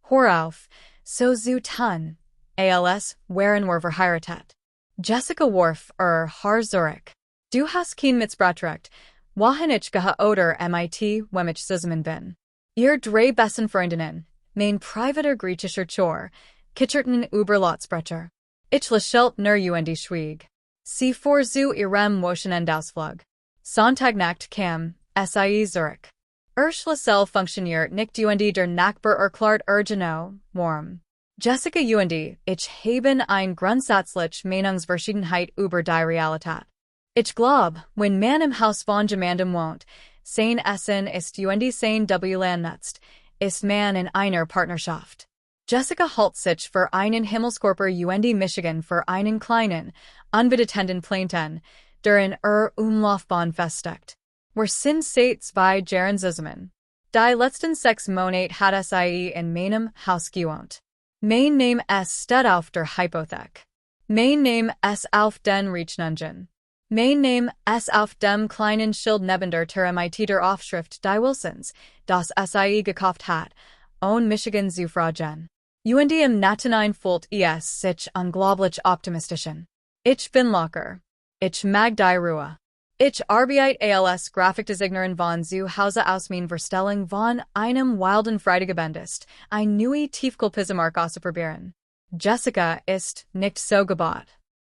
Hör auf, so tun, als wären wir verheiratet. Jessica Worf Har Zurich. Du hast kein Mitreden, wohin ich gehe oder mit wem ich zusammen bin. Ihr drei besten Freundinnen, mein privater griechischer Chor, kitcherten Überlotsbrecher. Ich lächelte nur schwieg. Sie fuhr zu ihrem Wochenendausflug. Sonntagnacht kam, Sie Zurich. Schlüssel funktioniert nicht der Nachbar erklärt genau, warm. Jessica ich habe ein grundsätzlich Meinungsverschiedenheit über die Realität. Ich glaub, wenn man im Haus von jemandem wohnt, sein Essen ist sein WLAN nutzt, ist man in einer Partnerschaft. Jessica hält sich für einen Himmelskörper Michigan für einen kleinen, unbedeutenden Planeten, der in Umlaufbahn feststeckt. Wir sind seit 2 Jahren zusammen. Die letzten 6 Monate hat sie in meinem Haus gewohnt. Mein Name steht auf der Hypothek. Mein Name auf den Rechnungen. Mein Name auf dem kleinen Schild neben der Tür mit der Aufschrift Die Wilsons, das sie gekauft hat, on Michigan zu fragen. Im Nachhinein fühlt sich unglaublich optimistischen. Ich bin locker. Ich mag die Ruhe. Ich arbeite als Grafikdesignerin von zu Hause aus mein Verstellung von einem wilden Freitagebend ist, ein neue Tiefkühlpizzamark auszuprobieren. Jessica ist nicht so gebaut.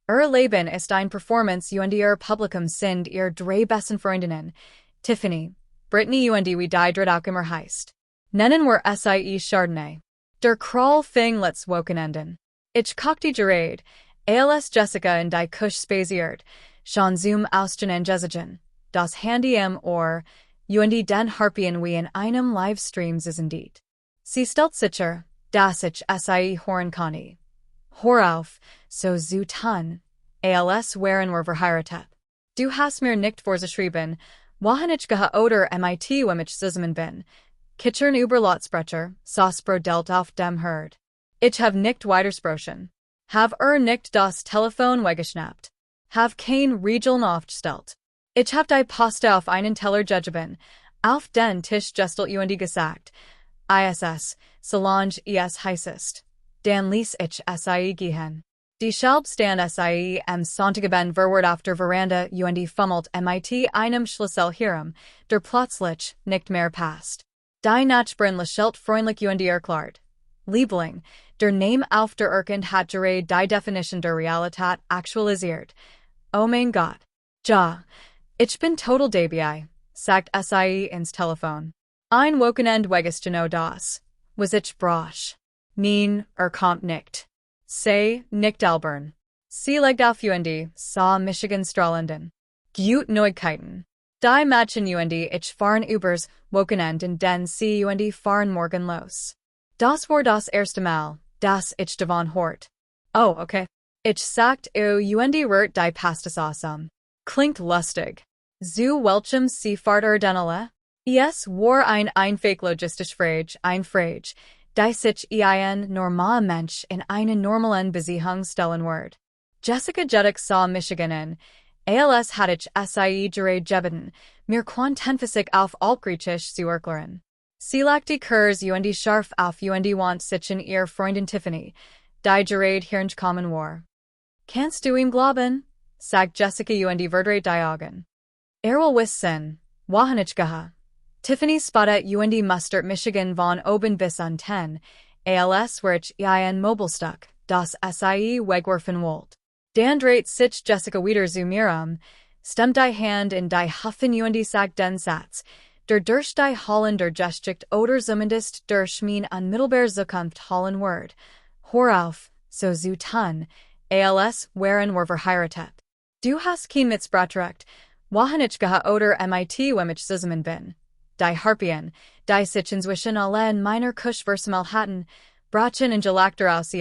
Leben ist ein Performance ihr Publikum sind ihr 3 besten Freundinnen, Tiffany, Brittany wie die dritt auch immer heißt. Nennen wir sie Chardonnay. Der Kral fing let's Wochenenden. Ich kochte Gerade, als Jessica in die Kusch spaziert, schon zum Ausstehen Jessigen, das Handy im Ohr, den Harpien wie in einem Livestream sind. Sie stellt sicher, dass ich sie hören kann. Hör auf, so tun, als wären wir verheiratet. Du hast mir nicht vorgeschrieben, wohin ich gehe oder mit wem ich zusammen bin. Kitchern Überlotsbrecher, bedeutet auf dem Herd. Ich habe nicht weitersprochen. Have nicht das Telefon weggeschnappt. Have kein Regeln aufgestellt. Ich habe die Poste auf einen Teller gegeben, auf den Tisch gestellt gesagt. ISS, Solange heißest. Dan ließ ich sie gehen. Die Schalbstand sie am Sonntagabend verwirrt auf der Veranda fummelt mit einem Schlüssel herum, der plötzlich nicht mehr passt. Die Nachbarin lächelt freundlich erklärt. Liebling, der Name auf der Urkund hat gerade die Definition der Realität aktualisiert. Oh mein Gott. Ja, ich bin total dabei, sagt sie ins Telefon. Ein Wochenend weges genau das, was ich brauch. Mein, kommt nicht. Sei, nicht albern. Sie legt auf sah Michigan strahlenden. Gut Neuigkeiten. Die Mädchen ich fahren übers Wochenend und den sie fahren morgen los. Das war das erste Mal, dass ich davon hört. Oh, okay. Ich sagt rührt die Pastasauce. Klingt lustig. Zu welchem sie fahrt denale? Es war einfach logistisch ein Frage, die sich normal Mensch in einen normalen Beziehung stellen wird. Jessica Jeddick sah Michiganin, als hatte ich sie gerade gebeten, mir quantenphysik auf Altgriechisch zu erklären. Sie legt die Kurs scharf auf want sich in ihr Freundin Tiffany, die gerade herkommen war. Kannst du ihm glauben? Sagt Jessica verdreht die Augen. Will wissen, wohin ich gehe. Tiffany spottet mustert Michigan von oben bis an 10, als wär ich Mobilstück, das sie wegwerfen wollt. Dan dreht sich Jessica wieder zu mir stemmt die Hand in die Huffen sagt den Satz, der durch die Hollander Gesticht oder zumindest durch mein unmittelbar Zukunft Holland Word. Hör auf, so tun, als wären wir verheiratet. Du hast kein Mitreden, wohin ich gehe oder mit wem ich zusammen bin. Die Harpien, die sich inzwischen alle in meiner Kusch versammelt hatten, brachen in Gelagter aus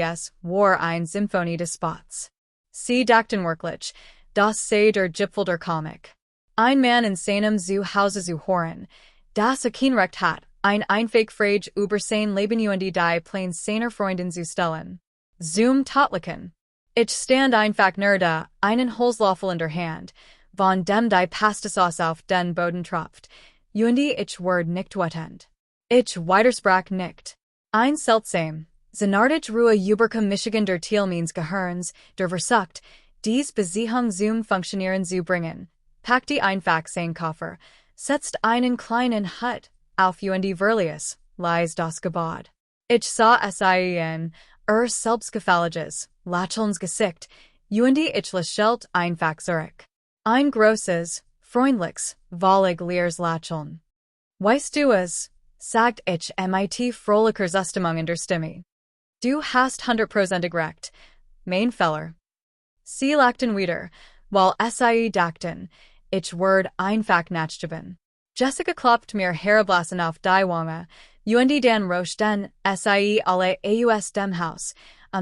war ein Symphonie des Spots. Sie dachten wirklich, das sei der Gipfel der Komik. Ein Mann in seinem Hause zu hören, das kein Recht hat, ein einfach Frage über sein Leben die Plain seiner Freundin zu stellen. Zum Totlichen. Ich stand einfach nur da, einen Holzlöffel in der Hand, von dem die Pastasauce auf den Boden tropft. Ich ward nicht wetend. Ich widersprach nicht. Ein seltsam, Zenartig Ruhe Überke Michigan der Thiel means Gehirns, der Versucht, dies Beziehung zum Funktionieren zu bringen, pack die einfach sein Koffer, setzt einen kleinen Hut, auf und Verlius, lies das Gebot. Ich sah sein, selbstgefälliges, Lachelns Gesicht, und ich lächelt einfach zurück. Ein großes, freundliches, wollig leers Lacheln. Weißt du es, sagt ich mit fröhlicher Zustimmung in der Stimme. Du hast 100% recht, mein Feller. Sie lachten wieder, weil sie dachten, ich werde einfach nachgeben. Jessica klopft mir herablassen auf die Wange, und dann roch den sie alle aus dem Haus,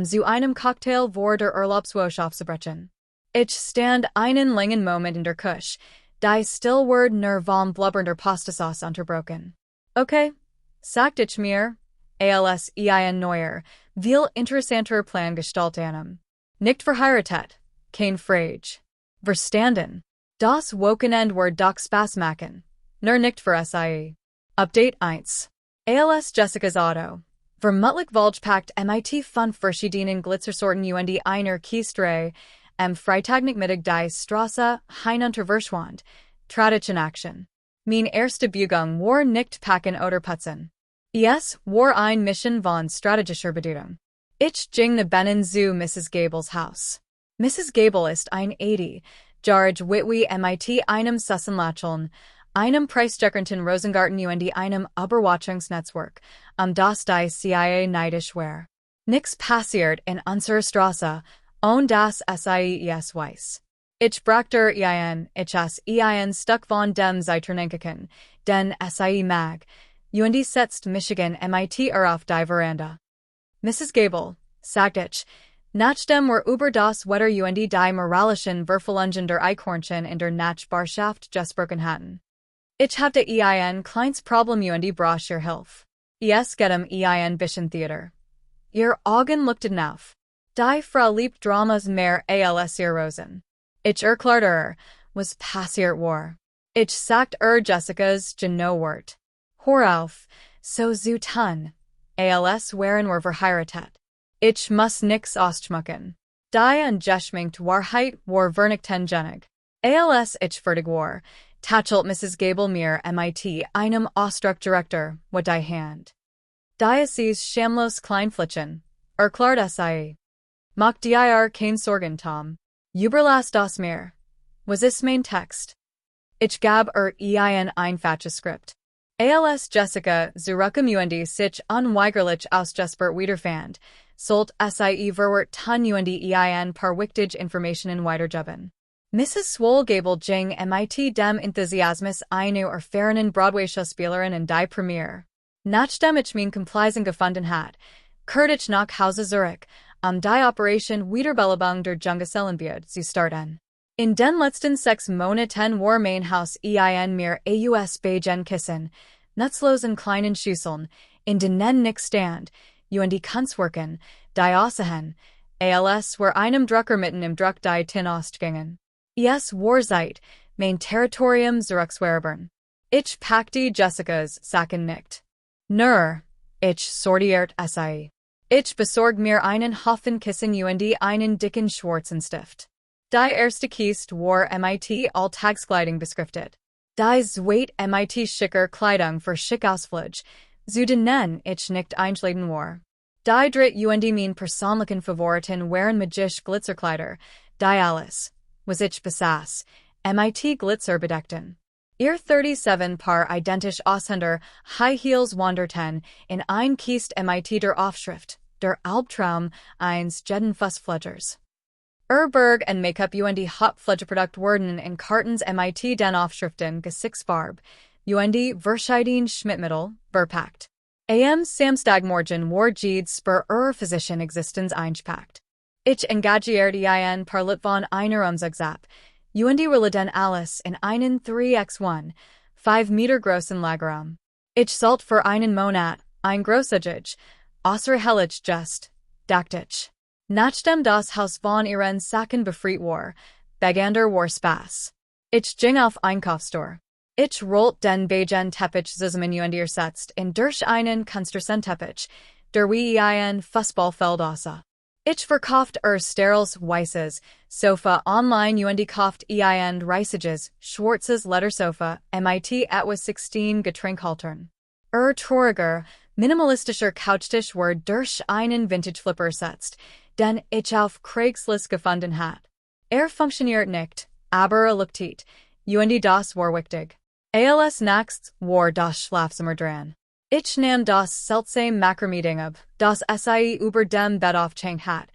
zu einem Cocktail vor der Urlaubswoche aufzubrechen. Ich stand einen langen Moment in der Küche, die still word nur vom Blubbern der Pastasauce unterbrochen. Okay, sagt ich mir, als ein neuer, viel interessanter Plan gestalten. Nicht verheiratet, kein Frage. Verstanden. Das Wochenende wird doch Spaß machen. Nur nicht für sie. Update 1. Als Jessica's Auto. Vermutlich Volgepackt mit 5 verschiedenen Glitzersorten und einer Kiestrei, Freitagnachmittag die Straße hinunter verschwand. Trat in Action. Mein erste Bewegung war nicht packen oder putzen. Es war ein Mission von strategischer Bedeutung. Ich ging nach Bennen zu Mrs. Gable's Haus. Mrs. Gable ist ein 80, George Whitwey mit einem Sussenlacheln, einem preissteckernden Rosengarten und einem Überwachungsnetzwerk, das die CIA neidisch war. Nix passiert in unserer Straße, und das SIES weiß. Ich brachte ich as stuck von dem Zeiternenken, den SIE mag, und setzt Michigan mit auf die Veranda. Mrs. Gable, sagt ich, nachdem wir über das Wetter und die moralischen Verfallungen der Eichhörnchen in der Nachbarschaft gesprochen hatten. Ich hatte ein kleines Problem und brauche ihr Hilfe. Es geht ein bisschen Theater. Ihr Augen lookten auf. Die Frau liebt Dramas mehr als ihr Rosen. Ich erklärte was passiert war. Ich sagt Jessicas Wort. Hör auf, so zu tun, als wären wir verheiratet. Ich muss nix ausschmücken. Die ungeschminkt Wahrheit war vernichtengenig. Als ich fertig war, tachelt Mrs. Gable mir mit einem Ausdruckdirektor mit die Hand. Dies schamlos Kleinflittchen, erklärt sie. Mach dir kein Sorgen, Tom. Überlass das mir. Was ist mein Text? Ich gab ein einfaches Skript. Als Jessica zurückem und sich unweigerlich ausgesperrt wiederfand, sollt sie verwert tun und ein paar wichtige Informationen weitergeben. Mrs. Swole Gable ging mit dem Enthusiasmus eine erfahrenen Broadway-Schauspielerin in die Premiere. Nachdem ich mein Compleisen gefunden hat, kehrt ich nach Hause zurück, die Operation Wiederbelebung der Junggesellenbude zu starten. In den letzten 6 Monaten war mein Haus mir aus Beigen kissen, nutzlosen kleinen Schüsseln, in denen nix stand, und die Kunstwerken, die aussehen, als war einem Drucker mitten im Druck die Tin ausgingen. Es war Zeit, mein Territorium zurückzuerobern. Ich packte Jessicas Sachen nicht. Nur, ich sortiert sie. Ich besorg mir einen Haufen Kissen und einen dicken schwarzen Stift. Die erste Kiste war mit Alltagskleidung beschriftet. Die zweite mit schicker Kleidung für Schickausflug, zu denen ich nicht einschlagen war. Die dritte und mein persönlichen Favoriten waren magisch Glitzerkleider, die alles, was ich besaß, mit Glitzer bedeckten. Ihr 37 Paar identisch aussehender High Heels wanderten in ein Kiste mit der Aufschrift, der Albtraum eines jeden Fussfledgers. Berg und Make-up und Hauptpflegeprodukt wurden in Kartons mit den Aufschriften Gesichtsfarbe und verschiedene Schmittmittel verpackt. Am Samstagmorgen war Jeeds spur Physician Existenz eingepackt. Ich engagierte ein paar Lit von einer Umzugsab, und releden alles in einen 3x1, 5 Meter großen Lagerraum. Ich sollte für einen Monat, ein großzügig, außerhellig just, dachte ich. Nachdem das Haus von ihren Sachen befreit war, begann der war Spaß. Ich ging auf Einkaufstor. Ich rollt den beigen Teppich zusammen und ersetzt in durch einen Kunstersen-Teppich, der wie ein Fußballfeldaußer. Ich verkauft Sterils Weißes, Sofa online und kauft ein Reisiges, Schwarzes Ledersofa, mit etwas 16 Getränkhaltern. Trauriger, minimalistischer Couchtisch wurde durch einen Vintage-Flipper ersetzt, den ich auf Craigslist gefunden hat. Funktioniert nicht, aber luktet, und das war wichtig. Als nachts war das Schlafzimmer dran. Ich nahm das seltsame Makrameding ab, das Sie über dem Bett aufgehängt hat,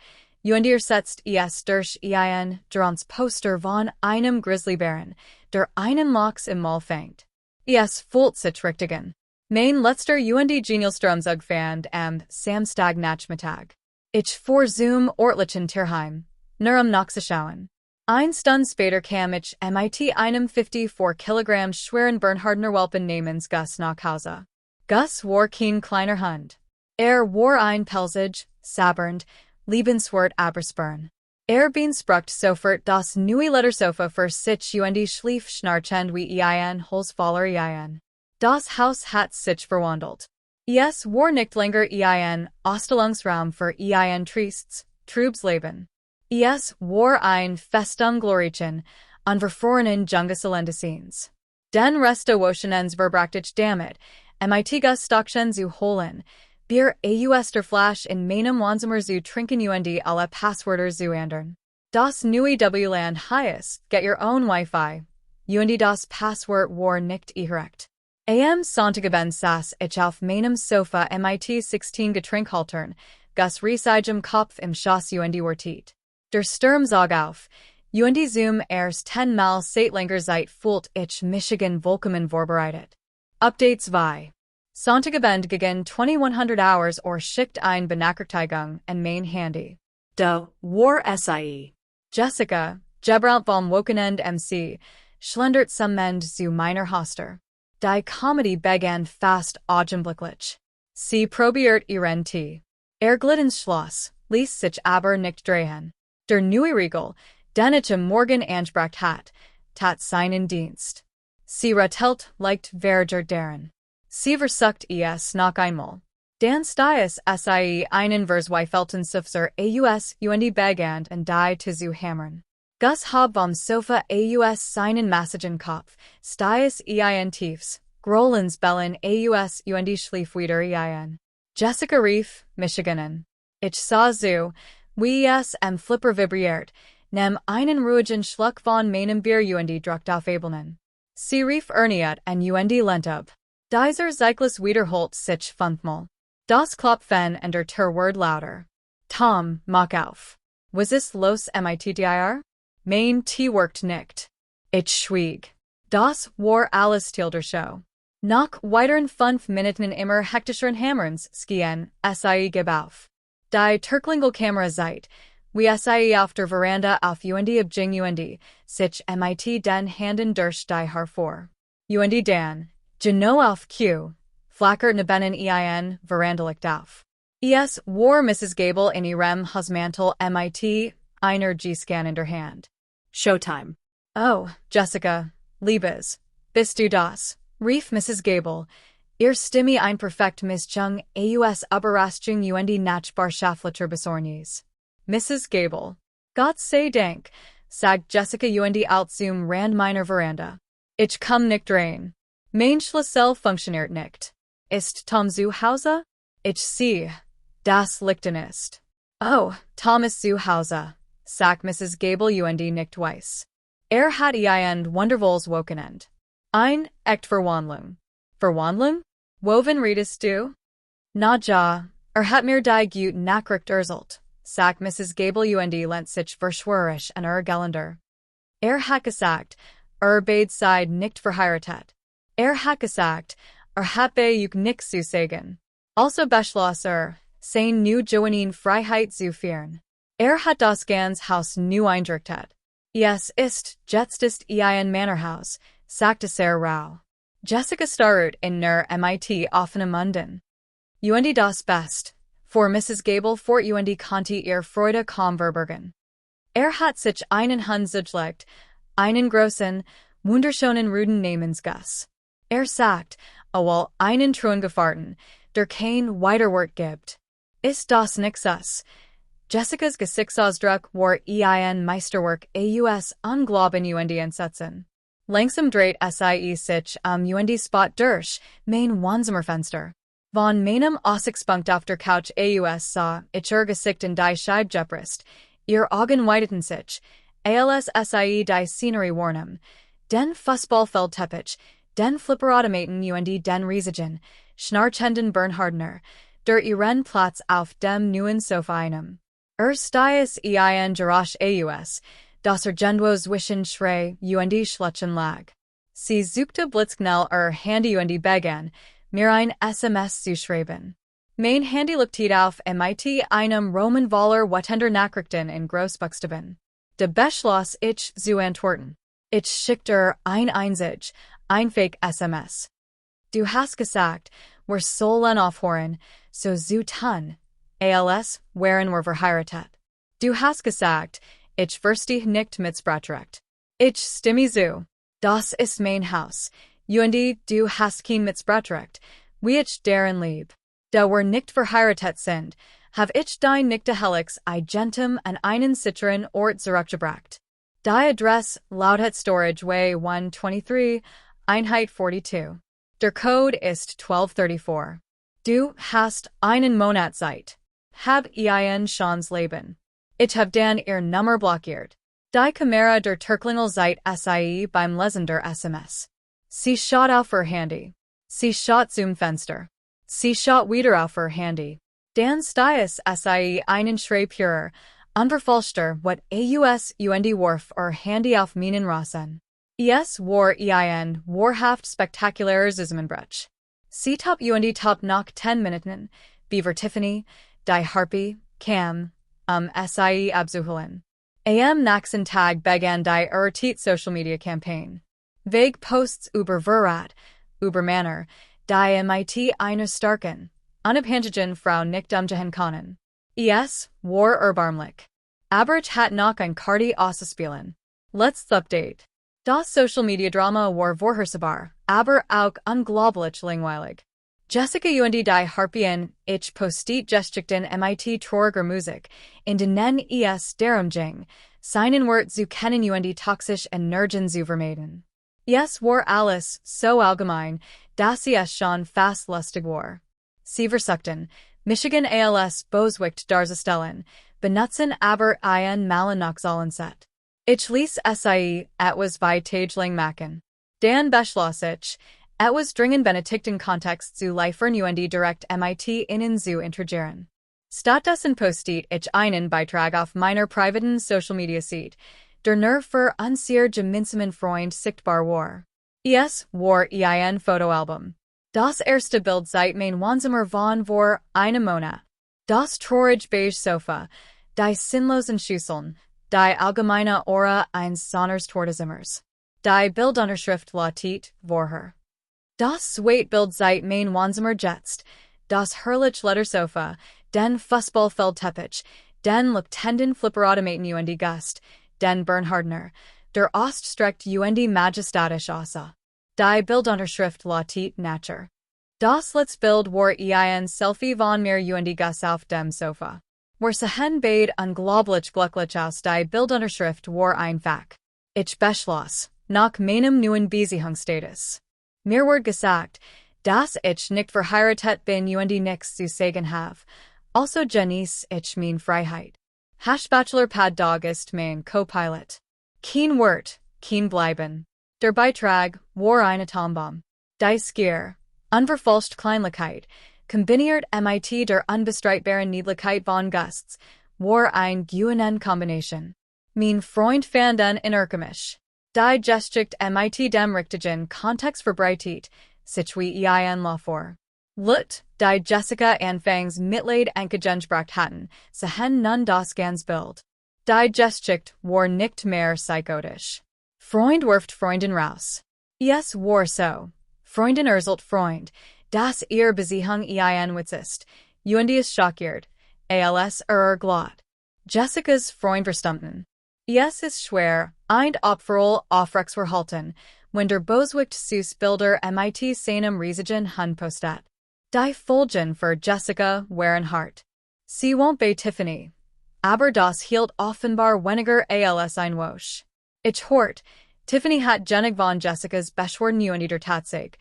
und setzt es durch ein Poster von einem Grizzlybären, der einen Lachs im Maul fängt. Es fühlt sich richtig an. Mein letzter und Genialstromzug fand am Samstagnachmittag. Ich fuhr zum örtlichen Tierheim, nur nachzuschauen. Eine Stunde später kam ich mit einem 54 Kilogramm schweren Bernhardner Welpen namens Gus nach Hause. Gus war kein kleiner Hund. War ein pelzig, sabbernd, liebenswert Aberspern. Beansprucht sofort das neue Ledersofa für sich und schlief schnarchend wie ein Holzfäller ein. Das Haus hat sich verwandelt. Es war nicht länger ein Ausstellungsraum für ein tristes, trübes Leben. Es war ein Festung glorreichen, unverfrorenen Jungeselendesins. Den Rest der Wochenends verbrachte ich damit, mit Gus Stockchen zu holen, Bier aus der Flasch in meinem Wohnzimmer zu trinken und alle Passwörter zu ändern. Das neue W-Land heißt, get your own Wi-Fi, und das Passwort war nicht erreicht. Am Sonntagabend saß ich auf meinem Sofa mit 16 Getränkhaltern, Gus riesigem Kopf im Schoß und wartet. Der Sturm zog auf, und zum erst 10 Mal seit langer Zeit fühlt ich Michigan vollkommen vorbereitet. Update 2. Sonntagabend gegen 2100 Hours schickt ein Benachrichtigung an mein Handy. Da war Sie. Jessica, Gebraucht vom Wochenend MC, schlendert zusammen zu meiner Hoster. Die Comedy begann fast augenblicklich. Sie probiert ihren Tee. Glitt ins Schloss, ließ sich aber nicht drehen. Der neue Riegel, den ich am Morgen angebracht hat, tat seinen Dienst. Sie ratelt leicht verger deren. Sie versucht es noch einmal. Dan stiess Sie einen Verzweifelten Sufser aus und begand und die zu hammern. Gus hob vom Sofa aus seinen massigen Kopf, stiess ein tiefs, grollens Bellen aus und schlief wieder ein. Jessica rief, Michiganen. Ich sah zu, wie es am Flipper vibriert, nahm einen ruhigen Schluck von meinem Bier und druckt auf Ebelnen. Sie rief erniet und lent ab. Dieser Zyklus wiederholt sich fünfmal. Das Klopfen und der Tür wurde lauter. Tom, mach auf. Was ist los mit dir? Mein Tee worked nicht. Ich schwieg. Das war alles Teil der Show. Nach weiteren 5 Minuten immer hektischen Hammerns skien Sie gib auf. Die Turklingelkamera seit, wie Sie auf der Veranda auf und abjing und sich mit den Handen durch die Haar vor. Und dann, genau auf Q, flackert nebenen ein Verandalicht auf. Es war Mrs. Gable in ihrem Hausmantel mit einer G-Scan in der Hand. Showtime. Oh, Jessica, Liebes, bist du das? Rief Mrs. Gable. Ihr Stimme ein perfekt Mischung aus Überraschung und Nachbarschaftlicher Besorgnis. Mrs. Gable. Gott sei Dank, sagt Jessica und alt zum Rand meiner Veranda. Ich komm nicht rein. Mein Schlüssel funktioniert nicht. Ist Tom zu Hause? Ich sehe, das Lichten ist. Oh, Tom ist zu Hause, sagt Mrs. Gable und nicht weiß. Hat ein wundervolles Wochenend. Ein echt Verwandlung. Verwandlung? Woven redest du? Na ja, hat mir die gut Nachricht erzählt, sagt Mrs. Gable und lent sich verschwörerisch an Geländer. Hat gesagt, beid nicht verheiratet. Hat gesagt, hat bei nix zu sagen. Also beschloss sein nu Joanin Freiheit zu führen. Hat das ganz Haus nu eingerichtet. Es ist jetzt ein Mannerhaus, sagte sehr rau. Jessica starrt in mit offenen Munden. Und das Best, for Mrs. Gable fort und konnte ihr Freude kaum verbergen. Hat sich einen Hund zugelegt, einen großen, wunderschönen Ruden namens Gus. Sagt, einen Truhen gefahrten, der kein Weiterwort gibt. Ist das nix. Jessica's Gesichtsdruck war ein Meisterwerk aus Unglaublichen Einsätzen. Langsam dreht sie sich und Spot durch, mein Wohnzimmerfenster. Von meinem Aussichtspunkt auf der Couch aus sah ich ihr Gesicht in die Scheibe gepresst, ihr Augen weiteten sich, als sie die Scenery wahrnahm. Den Fußballfeldteppich, den Flipperautomaten und den riesigen, schnarchenden Bernhardner, der ihren Platz auf dem neuen Sofa einnahm. Stiess ein Garage aus, das irgendwo zwischen Schrie und Schluchten lag. Sie suchte blitzknell Handy und begann, mir ein SMS zu schreiben. Mein Handy leuchtet auf mit einem Romanvoller Wattender Nachrichten in Großbuchstaben. De beschloss ich zu antworten. Ich schickte ein Fake SMS. Du hast gesagt, wir sollen aufhören, so zu tun, als wären wir verheiratet. Du hast gesagt, ich verstehe nicht Mitspracherecht. Ich stimme zu. Das ist mein Haus. Und du hast kein Mitspracherecht, wie ich darin lieb. Da wir nicht verheiratet sind, hab ich dein nicht Helix gentem an einen sicheren Ort zurückgebracht. Die Adresse lautet Storage Way 123, Einheit 42. Der Code ist 1234. Du hast einen Monat Zeit. Hab ein schönes Leben. Ich hab dann ihr Nummer blockiert. Die Kamera der Türklingel seit sie beim Lesen der SMS. Sie schaut auf ihr Handy. Sie schaut zum Fenster. Sie schaut wieder auf ihr Handy. Dan stiess sie einen Schrei purer, unverfälschter wat aus und warf Handy auf meinen Rasen. Es war ein wahrhaft spektakulärer Zusammenbruch. Sie top und top nach 10 Minuten, Beaver Tiffany, die Harpy, Cam, sie abzuholen. Am nächsten Tag begann die Social Media Campaign. Vague Posts über Verrat, über Männer, die mit einer starken, unabhängigen Frau nicht umgehen können. Es war erbarmlich. Aber ich hat noch ein Karti auszuspielen. Let's update. Das Social Media Drama war vorhersehbar, aber auch unglaublich langweilig. Jessica und die Harpien, ich postet geschickten mit trauriger Musik, in denen es darum ging, seinen Wort zu kennen und toxisch Energien zu vermeiden. Es war alles so allgemein, dass es schon fast lustig war. Sie versuchten, Michigan als Boswicht darzustellen, benutzen aber ein Malenachzahlenset. Ich ließ etwas wie Tagling machen. Dan beschloss ich, etwas dringend benötigten Kontext zu liefern und direkt mit ihnen zu interagieren. Stattdessen postet ich einen Beitrag auf meiner privaten Social Media Seite, der nur für unser gemeinsamen Freund sichtbar war. Es war ein Fotoalbum. Das erste Bild seit mein Wohnzimmer von vor einem Monat. Das traurige beige Sofa, die sinnlosen Schüsseln, die allgemeine Aura eines Sonners Tortezimmers. Die Bildunterschrift lautet wahre. Das Zweitbild seit mein Wohnzimmer jetzt, das herrliche Ledersofa, den Fußballfeldteppich, den leuchtenden Flipperautomaten und Gast, den Bernhardner, der Oststreckt und majestatisch aussah. Die Bildunterschrift lautet Natur. Das letzte Bild war ein Selfie von mir und Gus auf dem Sofa. Wir sahen beide unglaublich glücklich aus. Die Bildunterschrift war einfach. Ich beschloss, nach meinem neuen Beziehungsstatus. Mir wurde gesagt, dass ich nicht verheiratet bin und nichts zu sagen habe. Also genieße ich meine Freiheit. Bachelorpad Dog ist mein Co-Pilot. Kein Wort, kein Bleiben. Der Beitrag war eine Atombombe. Die Skier, unverfälscht Kleinlichkeit, kombiniert mit der unbestreitbaren Niedlichkeit von Gusts, war ein Kombination. Mein Freund fand den unerkümmerlich. Die Geschichte mit dem richtigen Kontext verbreitet, sich wie ein Laufur. Lut, die Jessica anfangs Mitleid entgegengebracht hatten, sahen nun das ganz Bild. Die Geschichte war nicht mehr psychotisch. Freund wirft Freundin raus. Es war so. Freundin erzählt Freund, dass ihr Beziehung ein Witz ist, und ist schockiert, als glatt. Jessicas Freund verstummten. Es ist schwer, ein Opferl aufrechtzuerhalten, wenn der Boswicht Süßbilder mit seinem riesigen Hund postet. Die Folgen für Jessica waren hart. Sie won't bei Tiffany. Aber das hielt offenbar weniger als ein Wosch. Ich hort, Tiffany hat Genig von Jessicas beschworen und der Tatsache,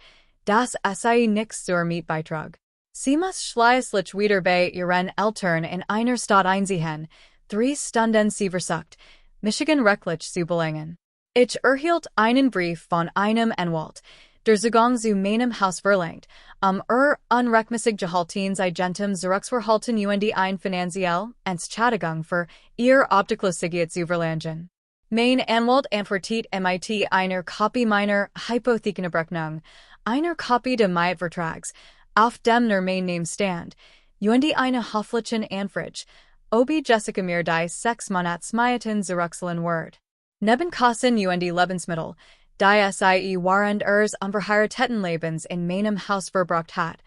dass sei nix zur Mietbeitrag. Sie muss schließlich wieder bei ihren Eltern in einer Stadt einsehen, 3 Stunden sie versucht, Michigan rechtlich zu belangen. Ich erhielt einen Brief von einem Anwalt, der Zugang zu meinem Haus verlangt, unrechtmäßig gehalten sei Gentem zurückzuhalten und ein finanziell Entschädigung für ihr Obdachlosigkeit zu verlangen. Mein Anwalt antwortet mit einer Kopie meiner Hypothekenabrechnung, einer Kopie des Mietvertrags, auf dem mein Name stand, und eine hofflichen Anfrage, ob Jessica mir die 6 Monatsmieten zurückzahlen wird. Neben Kosten und Lebensmittel, die sie während ihres unverheirateten Lebens in meinem Haus verbracht hat,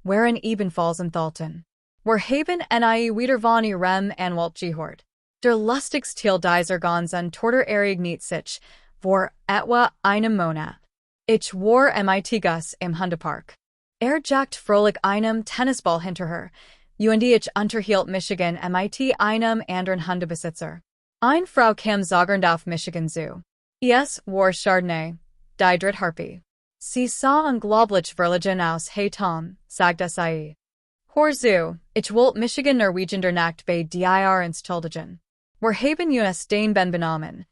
waren ebenfalls enthalten. Wir haben wieder von ihrem Anwalt gehört. Der lustigste Teil dieser ganzen Tortur ereignet sich vor etwa einem Monat. Ich war mit Gus im Hundepark. Jagt fröhlich einem Tennisball hinterher, und ich unterhielt Michigan mit einem anderen Hundebesitzer. Eine Frau kam zagernd auf Michigan zu. Es war Chardonnay, die Drittharpie. Sie sah unglaublich verlegen aus, hey Tom, sagte sie. Hör zu, ich wollte Michigan Norwegian der Nacht bei dir entschuldigen. Wir haben uns den Ben benommen.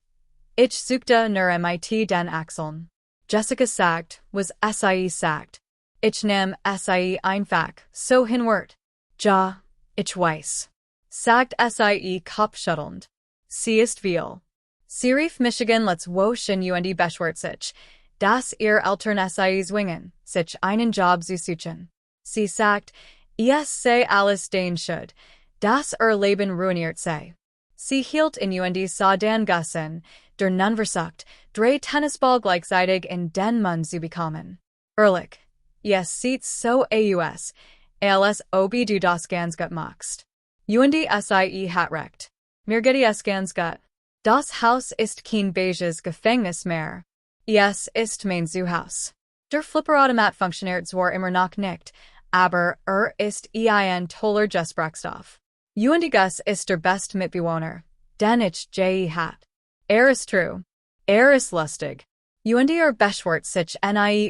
Ich suchte nur mit den Achseln. Jessica sagt, was sie sagt. Ich nahm sie einfach so hinwärts. Ja, ich weiß. Sagt sie kopfschüttelnd. Sie ist viel. Sie rief Michigan let's woschen und beschwert sich, dass ihr Eltern sie zwingen, sich einen Job zu suchen. Sie sagt, es sei alles den Schuld, dass ihr Leben ruiniert sei. Sie hielt in und sah den Gussen, der nun versucht, 3 Tennisball gleichzeitig in den Mund zu bekommen. Ehrlich, es sieht so aus, als ob du das ganz gut machst. Und sie hat recht. Mir geht es ganz gut. Das Haus ist kein beiges Gefängnis mehr. Es ist mein Zuhause. Der Flipperautomat funktioniert zwar immer noch nicht, aber ist ein toller Gesprächsstoff. Und Gus ist der beste Mitbewohner, den ich je hat. Ist true. Ist lustig. Und beschwert sich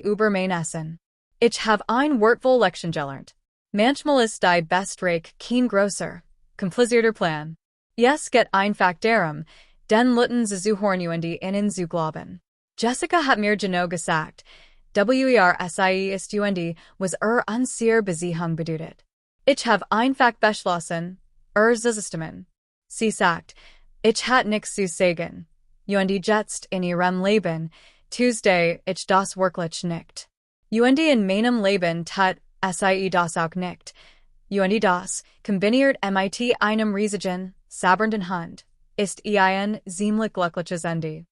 über mein Essen. Ich habe ein wertvoll Lektion gelernt. Manchmal ist die Bestreich kein grosser, komplizierter Plan. Es geht einfach darum, den Leuten zu zuhören und ihnen zu glauben. Jessica hat mir genau gesagt, sie ist und was unser Beziehung bedeutet. Ich habe einfach beschlossen, zu stimmen. Sie sagt, ich hat nichts zu sagen. Und jetzt in ihrem Leben, Tuesday ich das wirklich nicht. Und in meinem Leben tat sie das auch nicht. Und das, kombiniert mit einem riesigen, sabbernden Hund, ist ein ziemlich glückliches Ende.